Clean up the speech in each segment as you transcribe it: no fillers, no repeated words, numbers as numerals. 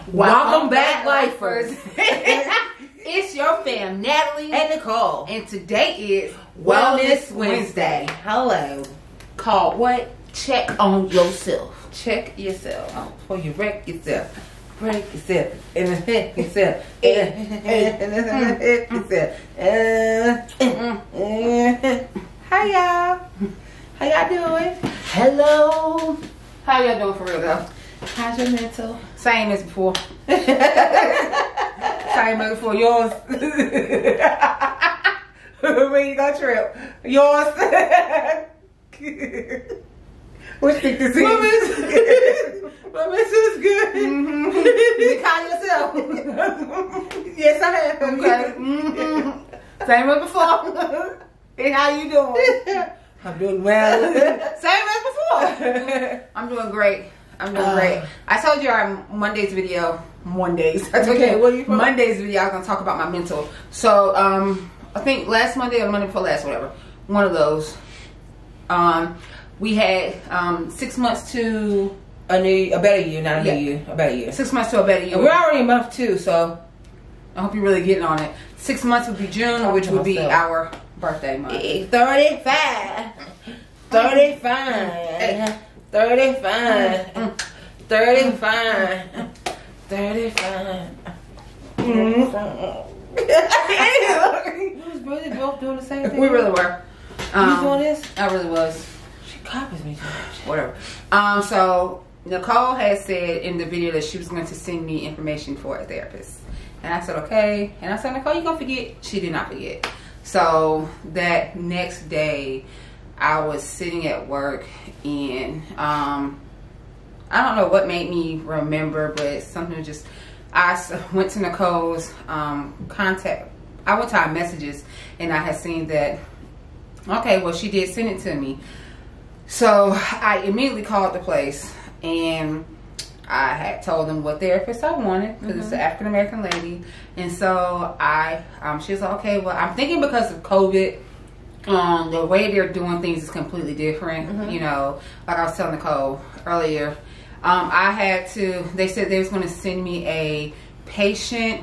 Welcome back, lifers. It's your fam, Natalie and Nicole. And today is Wellness Wednesday. Hello. Called what? Check on yourself. Check yourself before you wreck yourself. Break yourself and hit yourself. And hit yourself. Hi y'all. How y'all doing? Hello. How y'all doing for real though? How's your mental? Same as before. Same as before. Yours. When you gonna trip? Yours. What you think this is? My mental is good. You call yourself. Yes, I am. Okay. Same as before. And how you doing? I'm doing well. Same as before. I'm doing great. I'm doing great. I told you our Monday's video. Mondays. I told you where you from? Monday's video. I'm gonna talk about my mental. So I think last Monday or the Monday before last, whatever. One of those. We had 6 months to a better year, not a new year. A better year. 6 months to a better year. And we're already in month 2, so I hope you're really getting on it. 6 months would be June, which would be our birthday month. 35. 35. 35. 35. 35. We was really both doing the same thing. We really were. You doing this? I really was. She copies me too much. Whatever. So Nicole had said in the video that she was going to send me information for a therapist. And I said, okay. And I said, Nicole, you gonna forget? She did not forget. So that next day, I was sitting at work and I don't know what made me remember, but something just, I went to Nicole's contact. I went to our messages and I had seen that, okay, well, she did send it to me. So I immediately called the place and I had told them what therapist I wanted because it's an African American lady. And so she was like, okay, well, I'm thinking because of COVID, the way they're doing things is completely different. You know, like I was telling Nicole earlier, they said they was going to send me a patient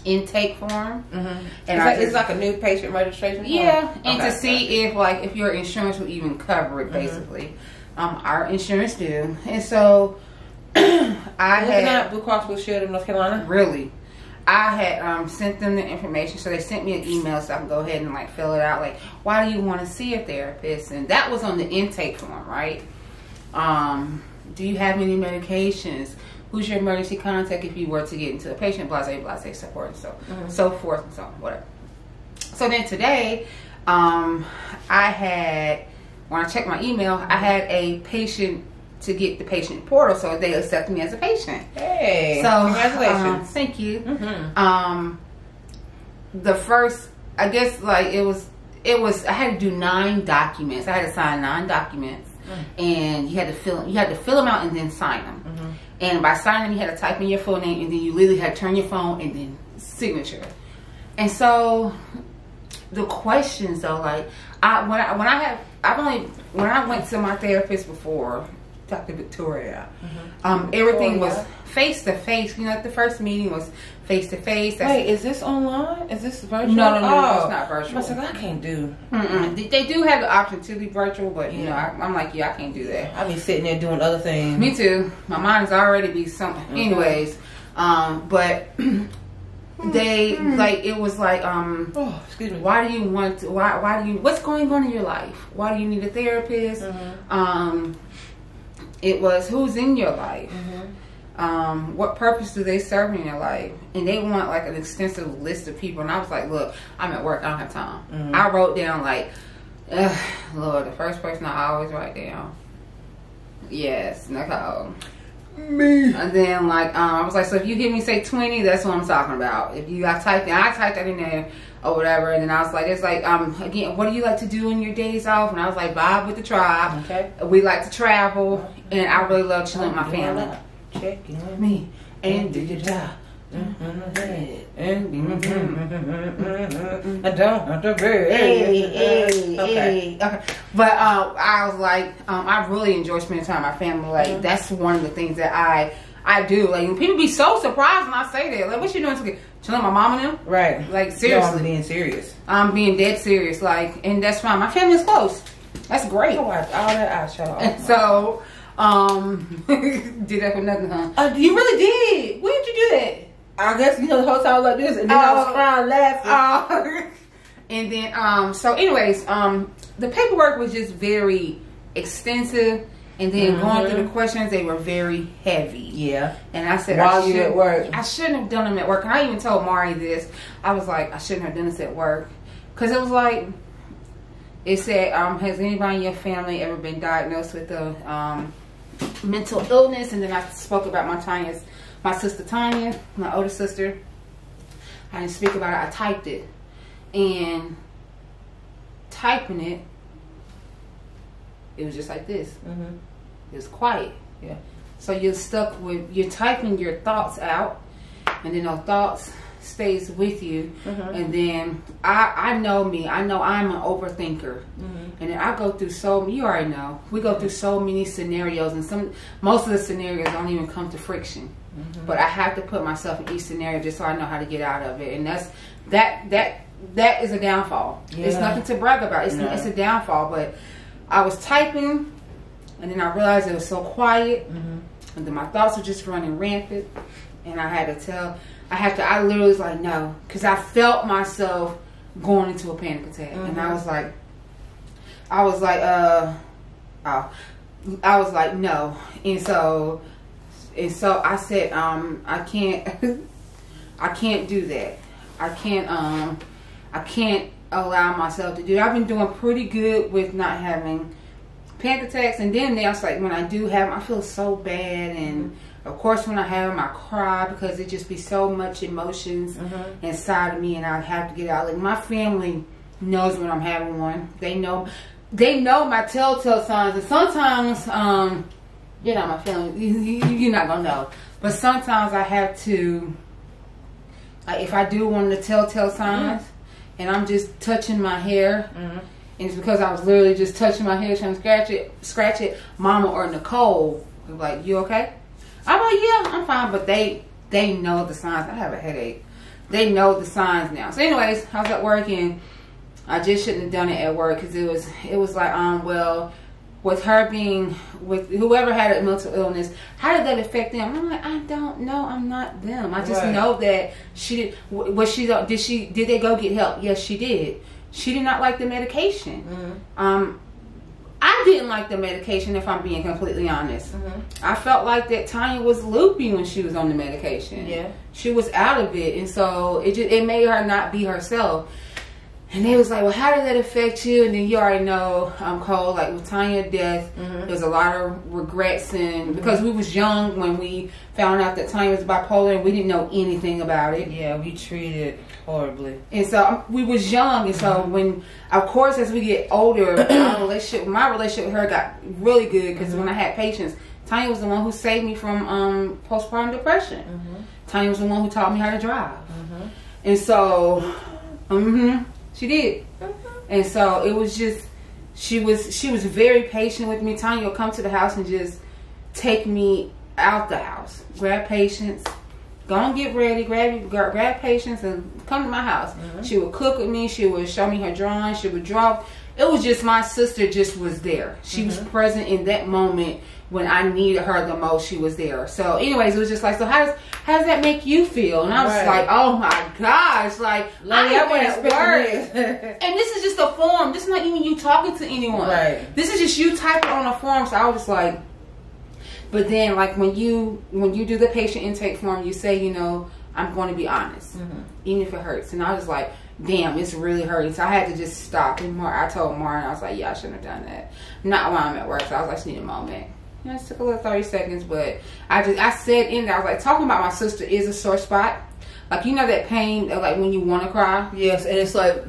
intake form. And it's like a new patient registration form? Yeah, and to see if your insurance will even cover it, basically. Our insurance do. And so I had Blue Cross Blue Shield of North Carolina. Really, I had sent them the information, so they sent me an email so I can go ahead and like fill it out. Like, why do you want to see a therapist? And that was on the intake form, right? Do you have any medications? Who's your emergency contact if you were to get into a patient? Blase, blase, support, and so forth and so on, whatever. So then today, when I checked my email, I had a patient to get the patient portal, so they accepted me as a patient. Hey, so congratulations. Thank you. The first, I guess, like it was I had to do 9 documents. I had to sign 9 documents, and you had to fill them out and then sign them. And by signing them, you had to type in your full name, and then you literally had to turn your phone and then signature. And so the questions though, like when I went to my therapist before, Dr. Victoria, everything was face to face. You know, like the first meeting was face to face. Wait, is this online? Is this virtual? No, it's not virtual. I said I can't do. They do have the option to be virtual, but you know, I'm like, yeah, I can't do that. I be sitting there doing other things. Me too. My mind's already be something. Anyways, but they like it was like excuse me. Why do you want to? Why do you? What's going on in your life? Why do you need a therapist? It was who's in your life. What purpose do they serve in your life? And they want like an extensive list of people. And I was like, look, I'm at work. I don't have time. I wrote down like, Lord, the first person I always write down. Yes, Nicole. Me. And then like, I was like, so if you hear me say 20, that's what I'm talking about. If I typed that in there or whatever. And then I was like, it's like, again, what do you like to do in your days off? And I was like, vibe with the tribe. Okay. We like to travel. And I really love chilling with my family. Checking on me and do your job. I don't have to be. Okay. But I was like, I really enjoy spending time with my family. Like that's one of the things that I I do. Like, people be so surprised when I say that. Like, what you doing today? Chilling with my mom and them? Right. Like, seriously. No, I'm being serious. I'm being dead serious. Like, and that's fine. My family's close. That's great. I watched all that iShow. And so, did that for nothing, huh? You really did. When did you do that? I guess, you know, the whole time like this, and then I was crying, laughing. And then, so anyways, the paperwork was just very extensive. And then going through the questions, they were very heavy. Yeah. And I said, while you at work, I shouldn't have done them at work. And I even told Mari this. I was like, I shouldn't have done this at work. Because it was like, it said, has anybody in your family ever been diagnosed with a mental illness? And then I spoke about my sister Tanya, my older sister. I didn't speak about it. I typed it. And typing it, it was just like this. It was quiet. Yeah. So you're stuck with, you're typing your thoughts out, and then those thoughts stays with you. And then I know me. I know I'm an overthinker. And then I go through you already know, we go through so many scenarios, and most of the scenarios don't even come to friction. But I have to put myself in each scenario just so I know how to get out of it. And that is a downfall. Yeah. It's nothing to brag about. It's a downfall. But I was typing, and then I realized it was so quiet, and then my thoughts were just running rampant, and I literally was like, no, because I felt myself going into a panic attack, and I was like, no, and so I said, I can't do that. I can't allow myself to do it. I've been doing pretty good with not having panic attacks, and then I was like, when I do have them, I feel so bad, and of course when I have them I cry because it just be so much emotions inside of me, and I have to get out. Like, my family knows when I'm having one. They know my telltale signs, and sometimes you're not my family, you're not gonna know, but sometimes I have to, if I do one of the telltale signs, and I'm just touching my hair, and it's because I was literally just touching my hair, trying to scratch it, Mama or Nicole was like, you okay? I'm like, yeah, I'm fine. But they know the signs. I have a headache. They know the signs now. So anyways, I was at work, and I just shouldn't have done it at work, because it was like, well, with her being with whoever had a mental illness, how did that affect them? I'm like, I don't know. I'm not them. I just know that she did they go get help? Yes, she did. She did not like the medication. I didn't like the medication, if I'm being completely honest. I felt like that Tanya was loopy when she was on the medication. Yeah, she was out of it, and so it made her not be herself. And they was like, well, how did that affect you? And then you already know, Cole, like with Tanya's death, there's a lot of regrets, and because we was young when we found out that Tanya was bipolar, and we didn't know anything about it. Yeah, we treated it horribly. And so we was young, and so when, of course, as we get older, my relationship with her got really good, because when I had patients, Tanya was the one who saved me from postpartum depression. Tanya was the one who taught me how to drive. And so, she did. And so it was just, she was very patient with me. Tanya would come to the house and just take me out the house, grab Patience, go and get ready, grab Patience, and come to my house. She would cook with me. She would show me her drawings. She would draw. It was just, my sister just was there. She was present in that moment when I needed her the most. She was there. So anyways, it was just like, so how does that make you feel? And I was like, oh my gosh, like, I at work. And this is just a form. This is not even you talking to anyone. This is just you typing on a form. So I was just like, but then like when you do the patient intake form, you say, you know, I'm going to be honest, even if it hurts. And I was like, damn, it's really hurting. So I had to just stop. And I told Martin, I was like, yeah, I shouldn't have done that. Not while I'm at work. So I was like, I just need a moment. You know, it took a little 30 seconds, but I said in there, I was like, talking about my sister is a sore spot. Like, you know that pain of like when you want to cry? Yes, and it's like,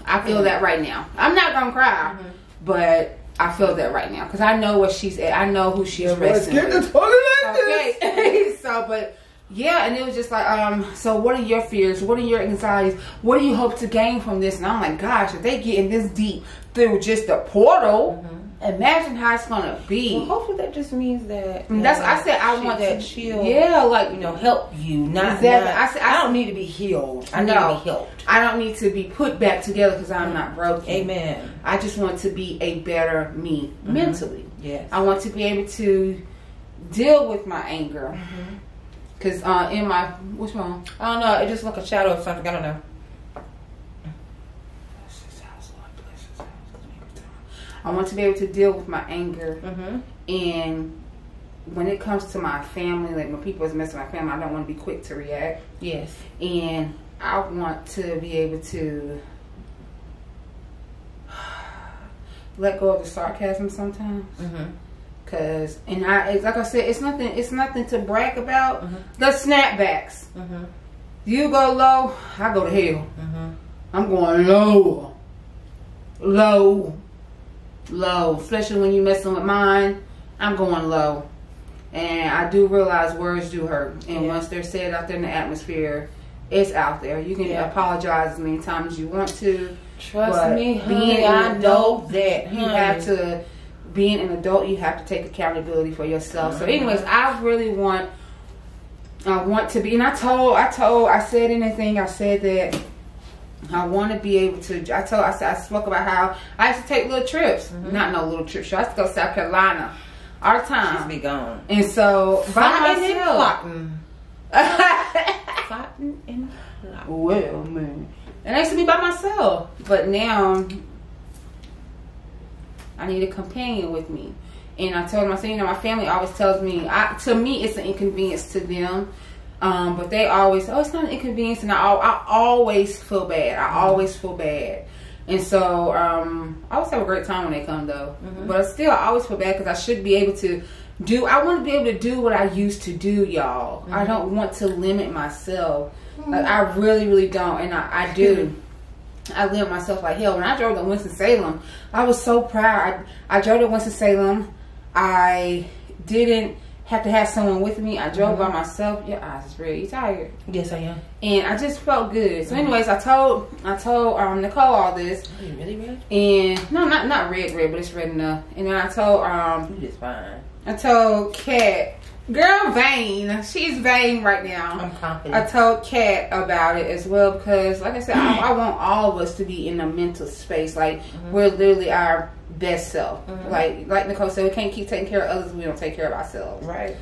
I feel that right now. I'm not going to cry, but I feel that right now. Because I know where she's at. I know who she's wrestling with. Okay. So, but yeah, and it was just like, so what are your fears? What are your anxieties? What do you hope to gain from this? And I'm like, gosh, if they getting this deep through just the portal, imagine how it's gonna be. Well, hopefully that just means that. That's I said I want that to. she'll, like help you. Not exactly. Not, I said I don't need to be healed. I need to be helped. I don't need to be put back together because I'm not broken. Amen. I just want to be a better me mentally. Yes. I want to be able to deal with my anger. Because in my what's wrong? I don't know. It just like a shadow of something. I don't know. I want to be able to deal with my anger, and when it comes to my family, like when people is messing with my family, I don't want to be quick to react. Yes. And I want to be able to let go of the sarcasm sometimes. Cause, and like I said, it's nothing to brag about. The snapbacks. You go low, I go to hell. I'm going low, especially when you're messing with mine. I'm going low, and I do realize words do hurt, and once they're said out there in the atmosphere, it's out there. You can apologize as many times as you want to. Trust me, honey, I know that. You have to. Being an adult, you have to take accountability for yourself. So, anyways, I really want to be, and I said anything. I said that I want to be able to. I spoke about how I used to take little trips. Not no little trips. I used to go to South Carolina all the time. She used to be gone. And so by myself. Plotting and well, man. And I used to be by myself, but now I need a companion with me. And I told them, I said, my family always tells me, to me, it's an inconvenience to them. But they always, it's not an inconvenience. And I always feel bad. I always feel bad. And so, I always have a great time when they come, though. But still, I always feel bad because I should be able to I want to be able to do what I used to do, y'all. I don't want to limit myself. Like, I really, really don't. And I do. I live myself like hell. When I drove to Winston-Salem, I was so proud. I drove to Winston-Salem. I didn't have to have someone with me. I drove by myself. Your eyes is really tired. Yes, I am. And I just felt good. So, anyways, I told Nicole all this. Are you really red? And no, not red, but it's red enough. And then I told you just fine. I told Kat. Girl, vain. She's vain right now. I'm confident. I told Kat about it as well because, like I said, I want all of us to be in a mental space. Like, we're literally our best self. Like Nicole said, we can't keep taking care of others if we don't take care of ourselves. Right.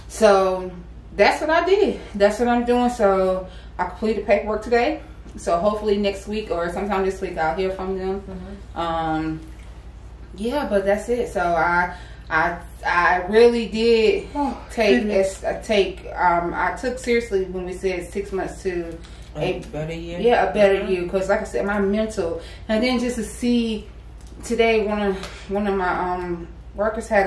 So, that's what I did. That's what I'm doing. So, I completed paperwork today. So, hopefully next week or sometime this week, I'll hear from them. Yeah, but that's it. So, I really did I took seriously when we said 6 months to a better year. Yeah, a better year. Because like I said, my mental, and then just to see today, one of my workers had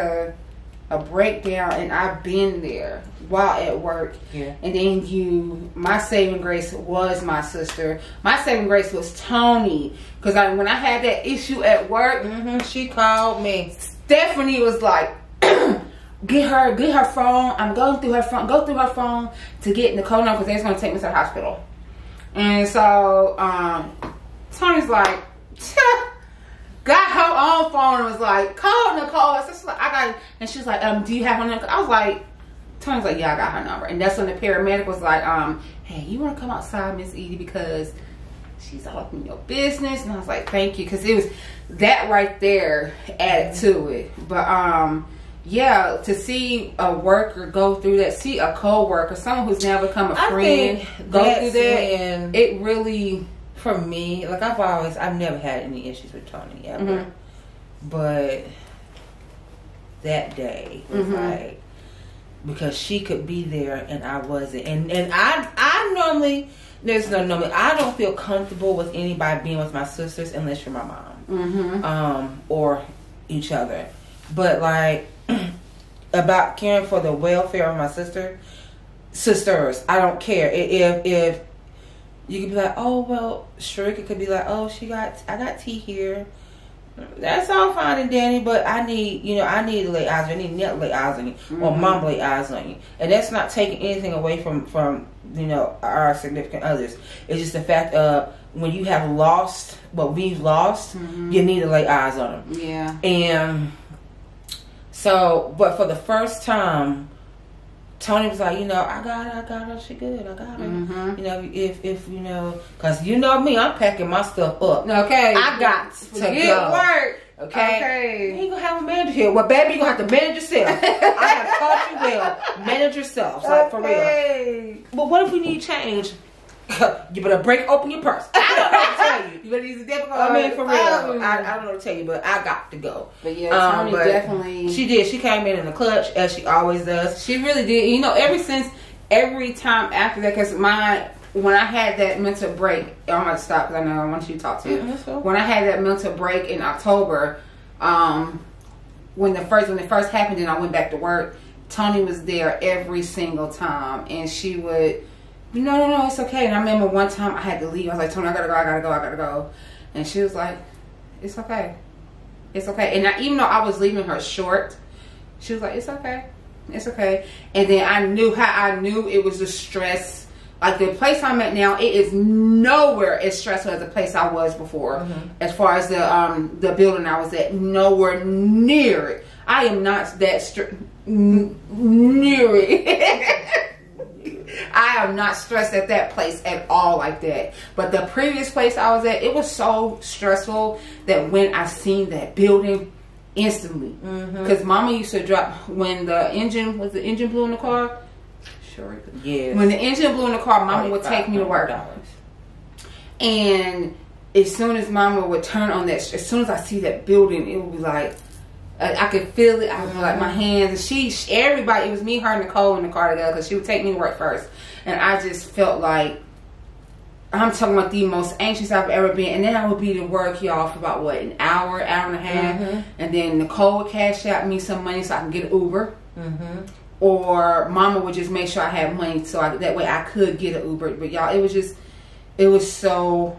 a breakdown, and I've been there while at work. Yeah. And then my saving grace was my sister. My saving grace was Tony. Because when I had that issue at work, she called me. Stephanie was like, get her phone. I'm going through her phone. Go through her phone to get Nicole number because they're going to take me to the hospital. And so Tony's like, got her own phone and was like, call Nicole. So she's like, and she's like, do you have her number? I was like, Tony's like, yeah, I got her number. And that's when the paramedic was like, hey, you want to come outside, Miss Edie, because she's all up in your business. And I was like, thank you, because it was that right there added to it. But yeah, to see a worker go through that, see a co-worker, someone who's now become a friend, go through that, it really, for me, like I've never had any issues with Tony ever. But that day was like, because she could be there and I wasn't. And I normally, I don't feel comfortable with anybody being with my sisters unless you're my mom. Or each other. But like, about caring for the welfare of my sisters, I don't care. If you could be like, oh well, Sharika could be like, oh I got tea here. That's all fine and dandy, but I need to lay eyes on you. I need Ned to lay eyes on you, or Mom to lay eyes on you. And that's not taking anything away from our significant others. It's just the fact of when you have lost what we've lost, you need to lay eyes on them. Yeah. And so, but for the first time, Tony was like, I got her, she good, I got her. If because me, I'm packing my stuff up. Okay. I got to get work. Okay. You ain't gonna have a manager here. Well, baby, you gonna have to manage yourself. I have taught you well. Manage yourself. Like, for real. But what if we need change? You better break open your purse. I don't know what to tell you. You better use a debit card. I mean, for real. I don't know what to tell you, but I got to go. But yeah, Tony definitely. She did. She came in the clutch, as she always does. She really did. Every time after that, because when I had that mental break, I'm going to stop because I know I want you to talk to you. When I had that mental break in October, when it first happened and I went back to work, Tony was there every single time, and she would, no, it's okay. And I remember one time I had to leave. I was like, Tony, I gotta go. And she was like, it's okay. And even though I was leaving her short, she was like, it's okay. And then I knew it was the stress. Like the place I'm at now, it is nowhere as stressful as the place I was before. As far as the building I was at, nowhere near it. I am not that near it. I am not stressed at that place at all like that. But the previous place I was at, it was so stressful that when I seen that building, instantly, because Mama used to drop when the engine blew in the car. Sure. Yeah. When the engine blew in the car, Mama would take me to work. And as soon as Mama would turn on that, as soon as I see that building, it would be like I could feel it. I would feel like my hands. And everybody. It was me, her, and Nicole in the car together because she would take me to work first. And I just felt like I'm talking about the most anxious I've ever been. And then I would be to work, y'all, for about an hour and a half. And then Nicole would cash out me some money so I can get an Uber. Or Mama would just make sure I had money so that way I could get an Uber. But y'all, it was so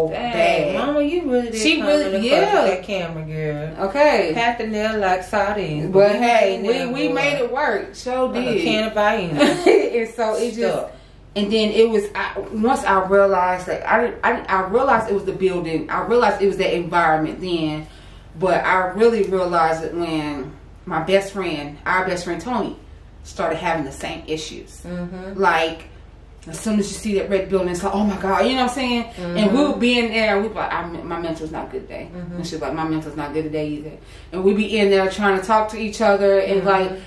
bad. Mama, you really did. She really, that camera, girl. Okay. Pat the nail like sardines. But hey, we made it work. So like did. A can of Vienna. And so it just. And then it was once I realized that I realized it was the building. I realized it was the environment then, but I really realized it when our best friend Tony, started having the same issues. Like as soon as you see that red building, it's like, oh my God, you know what I'm saying? And we would be in there, and we'd be like, my mental's not good today. And she's like, my mental's not good today either. And we'd be in there trying to talk to each other, and like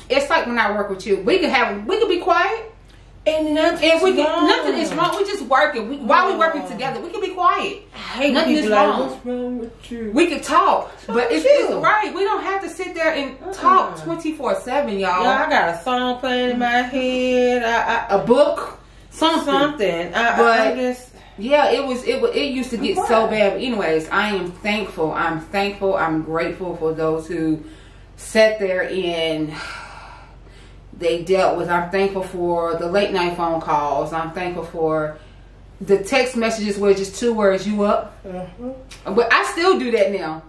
it's like when I work with you, we could be quiet, and nothing is wrong. We just working. While we working together, we could be quiet. Nothing is wrong. What's wrong with you? We could talk, but it's right. We don't have to sit there and talk 24/7, y'all. Yeah, I got a song playing in my head. A book, something. I just. Yeah, it used to get so bad. But anyways, I am thankful. I'm grateful for those who sat there and they dealt with. I'm thankful for the late night phone calls. I'm thankful for the text messages where just 2 words, you up. But I still do that now.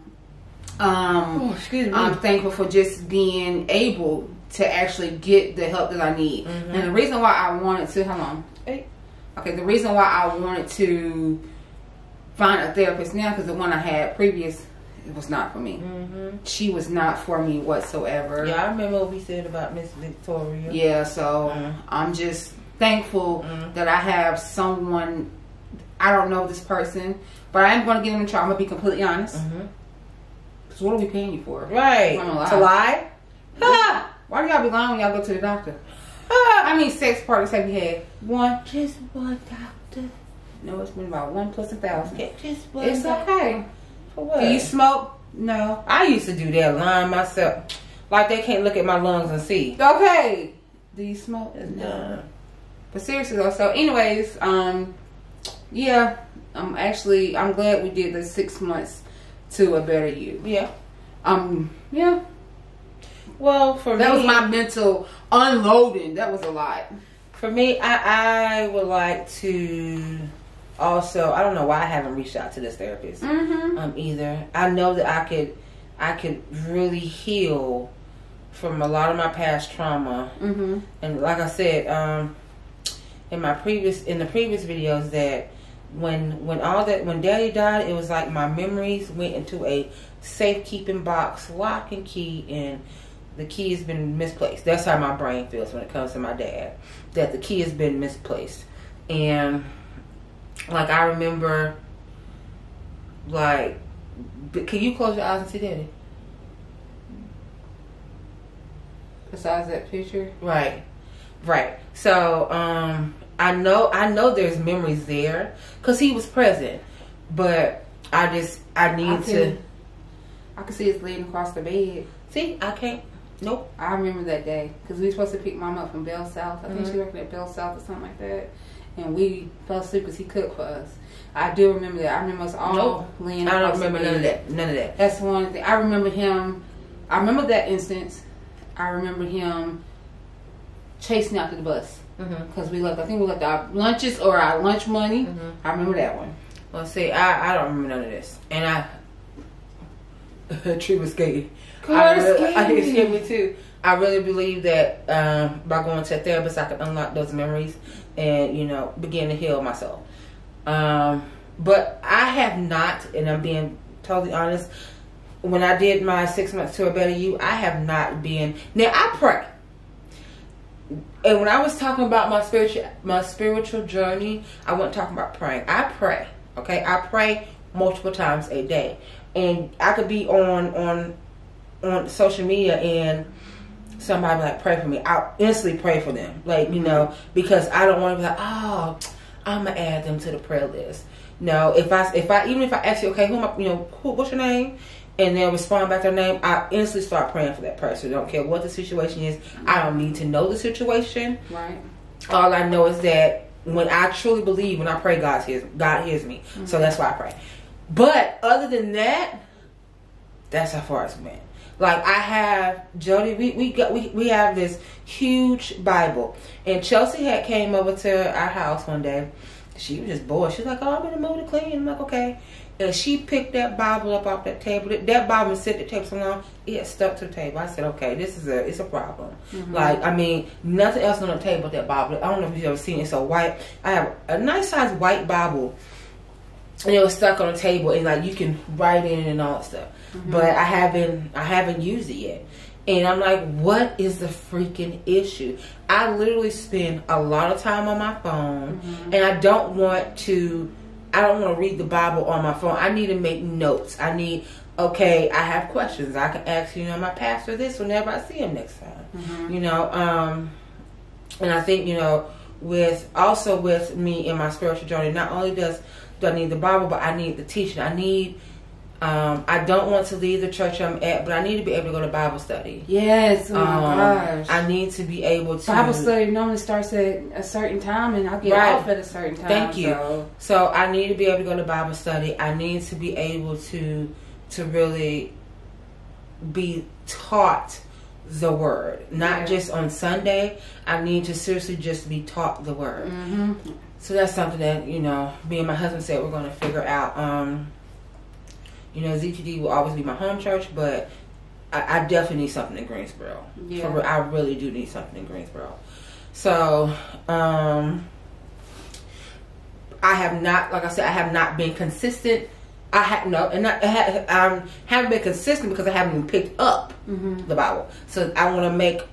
Excuse me. I'm thankful for just being able to actually get the help that I need. And the reason why I wanted to, the reason why I wanted to find a therapist now, because the one I had previous, it was not for me. She was not for me whatsoever. Yeah, I remember what we said about Miss Victoria. Yeah, so I'm just thankful that I have someone. I don't know this person, but I am going to get him in trouble. I'm going to be completely honest. Because what are we paying you for? Right. To lie? Why do y'all be lying when y'all go to the doctor? How many sex partners have you had? One. Just one, doctor. No, it's been about 1 plus 1,000. Just one. It's okay. For what? Do you smoke? No. I used to do that, lying myself. Like they can't look at my lungs and see. Okay. Do you smoke? No. But seriously though, so anyways, yeah, I'm glad we did the 6 months to a better you. Yeah. Yeah. Well, for me, that was my mental unloading. That was a lot. For me, I would like to also, I don't know why I haven't reached out to this therapist either. I know that I could really heal from a lot of my past trauma. And like I said, in the previous videos, that when Daddy died, it was like my memories went into a safekeeping box, lock and key, and the key has been misplaced. That's how my brain feels when it comes to my dad, that the key has been misplaced. And like, I remember, like, can you close your eyes and see Daddy? Besides that picture? Right. So, I know there's memories there because he was present, but I can see his leaning across the bed. See, I can't. Nope. I remember that day because we were supposed to pick Mom up from Bell South. I think she worked at Bell South or something like that, and we fell asleep because he cooked for us. I do remember that. I remember us all laying. I don't remember none of that. That's one thing. I remember him. I remember that instance. I remember him chasing after the bus because we left. I think we left our lunches or our lunch money. I remember that one. Well, see, I don't remember none of this, and Tree was skating. I think it scared me too. I really believe that by going to a therapist, I can unlock those memories and, you know, begin to heal myself. But I have not, and I'm being totally honest, when I did my 6 months to a better you, I have not been. Now I pray, and when I was talking about my spiritual journey, I wasn't talking about praying. I pray, okay? I pray multiple times a day, and I could be on social media and somebody like pray for me. I'll instantly pray for them, like, you know, because I don't want to be like, oh, I'm gonna add them to the prayer list. No, if I even if I ask you, okay, what's your name, and they'll respond back to their name, I instantly start praying for that person. I don't care what the situation is. I don't need to know the situation. Right. All I know is that when I truly believe, when I pray, God hears me. So that's why I pray. But other than that, that's how far it's went. Like, I have Jody. We have this huge Bible, and Chelsea had came over to our house one day. She was just bored. She's like, "Oh, I'm in the mood to clean." I'm like, "Okay." And she picked that Bible up off that table. That Bible sat at the table so long, it had stuck to the table. I said, "Okay, it's a problem." Like, I mean, nothing else on the table but that Bible. I don't know if you've ever seen it. It's a white. I have a nice size white Bible, and it was stuck on the table, and like you can write in it and all that stuff. But I haven't used it yet. And I'm like, what is the freaking issue? I literally spend a lot of time on my phone, and I don't want to read the Bible on my phone. I need to make notes. I have questions. I can ask, my pastor this whenever I see him next time. And I think, with me in my spiritual journey, not only do I need the Bible, but I need the teaching. I don't want to leave the church I'm at, but I need to be able to go to Bible study. Yes, oh my gosh. I need to be able to. Bible study normally starts at a certain time, and I get off at a certain time. Thank you. So I need to be able to go to Bible study. I need to be able to really be taught the word, not just on Sunday. I need to seriously just be taught the word. So that's something that, me and my husband said we're going to figure out. ZTD will always be my home church, but I definitely need something in Greensboro. Yeah. I really do need something in Greensboro. So, I have not, like I said, I have not been consistent. I haven't been consistent because I haven't even picked up the Bible. So I want to make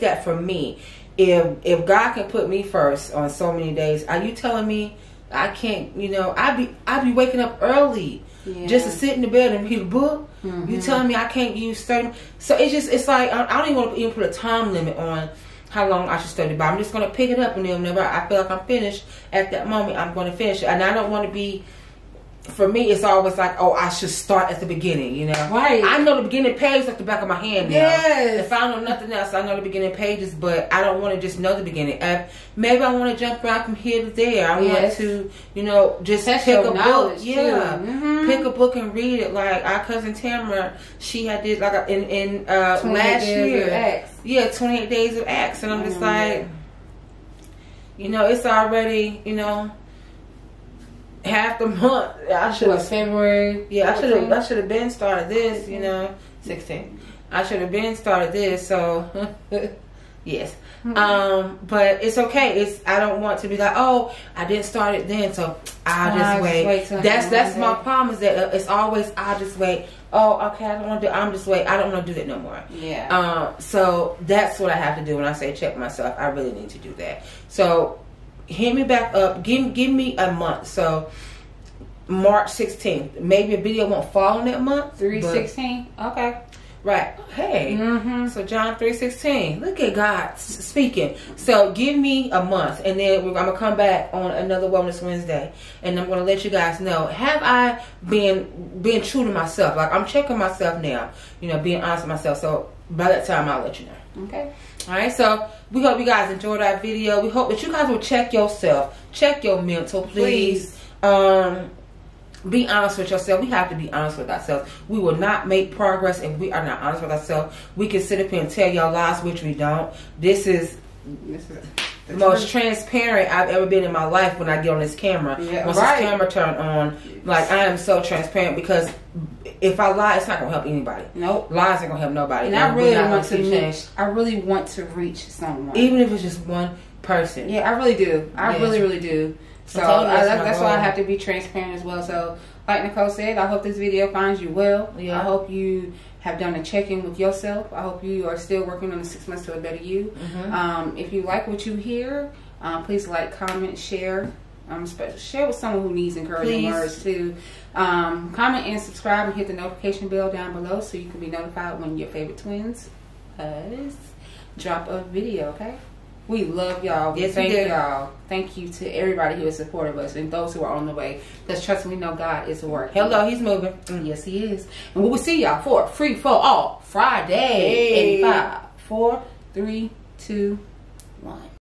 that for me. If God can put me first on so many days, are you telling me I can't? I be waking up early just to sit in the bed and read a book. You telling me I can't use 30? So it's like I don't even want to put a time limit on how long I should study the Bible. I'm just going to pick it up, and then whenever I feel like I'm finished at that moment, I'm going to finish it. And I don't want to be. For me, it's always like, oh, I should start at the beginning, Right. I know the beginning page like the back of my hand now. Yes. If I know nothing else, I know the beginning pages, but I don't want to just know the beginning. Maybe I want to jump around from here to there. I want to, just Test pick a book. Yeah. Pick a book and read it. Like our cousin Tamara, she had did like in last year. 28 Days of Acts. Yeah, 28 Days of Acts. And I'm just like, You know, it's already, you know, half the month. I should have February. Yeah, I should have been started this. You know, 16. I should have been started this. So yes. But it's okay. I don't want to be like, oh, I didn't start it then, so I'll just wait. That's my problem, is that it's always I'll just wait. Oh, okay, I don't want to do. I'm just wait. I don't want to do that no more. Yeah. So that's what I have to do when I say check myself. I really need to do that. So hit me back up. Give me a month. So March 16th. Maybe a video won't fall in that month. 3/16. Okay. Right. Hey. So John 3:16. Look at God speaking. So give me a month, and then I'm gonna come back on another Wellness Wednesday, and I'm gonna let you guys know, have I been true to myself? Like, I'm checking myself now. You know, being honest with myself. So by that time, I'll let you know. Okay. All right. So we hope you guys enjoyed our video. We hope that you guys will check yourself, check your mental, please. Be honest with yourself. We have to be honest with ourselves. We will not make progress if we are not honest with ourselves. We can sit up here and tell y'all lies, which we don't. This is the most transparent I've ever been in my life when I get on this camera. Yeah, Once this camera turned on, like, I am so transparent, because if I lie, it's not going to help anybody. Nope. Lies ain't going to help nobody. And I really want to reach someone. Even if it's just one person. Yeah, I really do. I really do. So that's why I have to be transparent as well. So like Nicole said, I hope this video finds you well. Yeah. I hope you have done a check-in with yourself. I hope you are still working on the 6 months to a better you. If you like what you hear, please like, comment, share. Share with someone who needs encouraging words too. Comment and subscribe, and hit the notification bell down below so you can be notified when your favorite twins drop a video, okay? We love y'all. Yes, thank y'all. Thank you to everybody who has supported us and those who are on the way. Because trust me, know God is working. Hello, He's moving. Yes, He is. And we will see y'all for Free For All Friday in 5, 4, 3, 2, 1.